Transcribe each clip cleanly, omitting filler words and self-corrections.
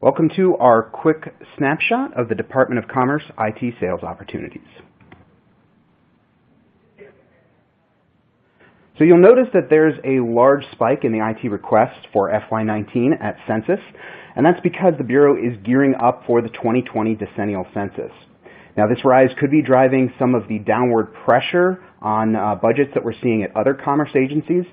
Welcome to our quick snapshot of the Department of Commerce IT sales opportunities. So you'll notice that there's a large spike in the IT requests for FY19 at Census, and that's because the Bureau is gearing up for the 2020 Decennial Census. Now this rise could be driving some of the downward pressure on budgets that we're seeing at other commerce agencies,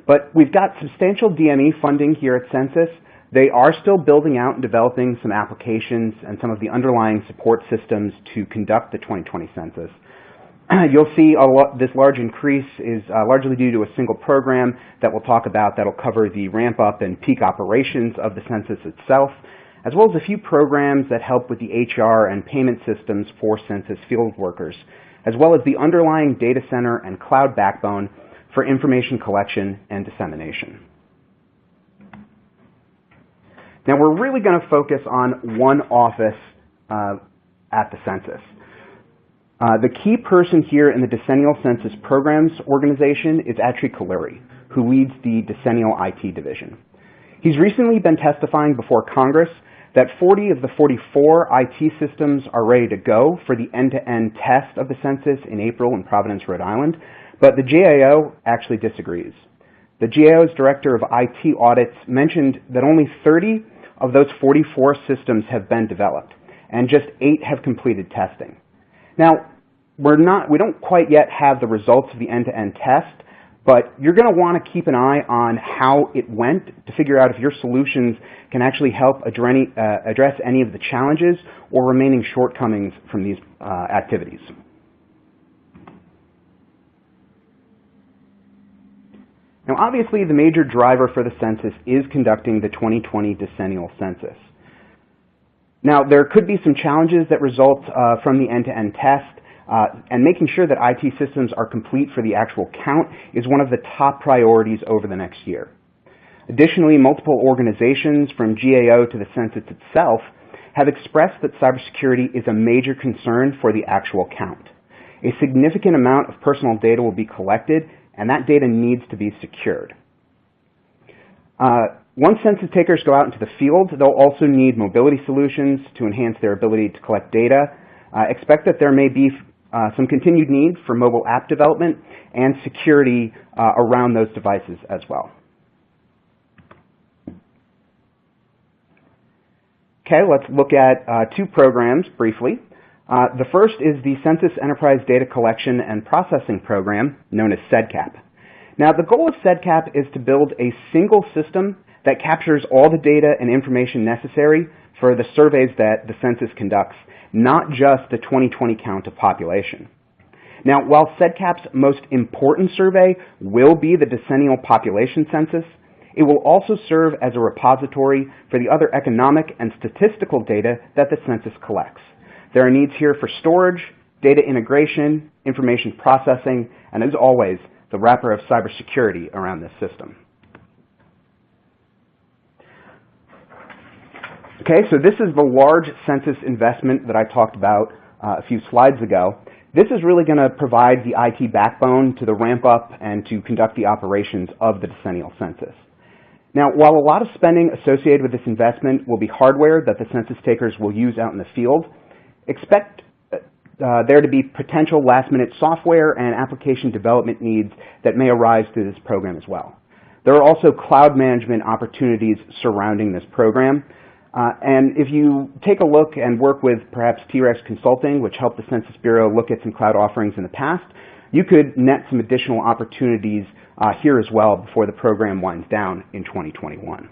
but we've got substantial DME funding here at Census. They are still building out and developing some applications and some of the underlying support systems to conduct the 2020 census. You'll see this large increase is largely due to a single program that we'll talk about that'll cover the ramp up and peak operations of the census itself, as well as a few programs that help with the HR and payment systems for census field workers, as well as the underlying data center and cloud backbone for information collection and dissemination. Now we're really going to focus on one office at the census. The key person here in the Decennial Census Programs organization is Atri Kaluri, who leads the Decennial IT division. He's recently been testifying before Congress that 40 of the 44 IT systems are ready to go for the end-to-end test of the census in April in Providence, Rhode Island, but the GAO actually disagrees. The GAO's Director of IT Audits mentioned that only 30 of those 44 systems have been developed, and just 8 have completed testing. Now, we don't quite yet have the results of the end-to-end test, but you're going to want to keep an eye on how it went to figure out if your solutions can actually help address any of the challenges or remaining shortcomings from these activities. Now, obviously, the major driver for the census is conducting the 2020 Decennial Census. Now, there could be some challenges that result from the end-to-end test, and making sure that IT systems are complete for the actual count is one of the top priorities over the next year. Additionally, multiple organizations from GAO to the census itself have expressed that cybersecurity is a major concern for the actual count. A significant amount of personal data will be collected, and that data needs to be secured. Once census takers go out into the field, they'll also need mobility solutions to enhance their ability to collect data. Expect that there may be some continued need for mobile app development and security around those devices as well. Okay, let's look at 2 programs briefly. The first is the Census Enterprise Data Collection and Processing Program, known as CEDCAP. Now, the goal of CEDCAP is to build a single system that captures all the data and information necessary for the surveys that the census conducts, not just the 2020 count of population. Now, while CEDCAP's most important survey will be the decennial population census, it will also serve as a repository for the other economic and statistical data that the census collects. There are needs here for storage, data integration, information processing, and as always, the wrapper of cybersecurity around this system. Okay, so this is the large census investment that I talked about a few slides ago. This is really going to provide the IT backbone to the ramp up and to conduct the operations of the decennial census. Now, while a lot of spending associated with this investment will be hardware that the census takers will use out in the field, expect there to be potential last-minute software and application development needs that may arise through this program as well. There are also cloud management opportunities surrounding this program. And if you take a look and work with perhaps T-Rex Consulting, which helped the Census Bureau look at some cloud offerings in the past, you could net some additional opportunities here as well before the program winds down in 2021.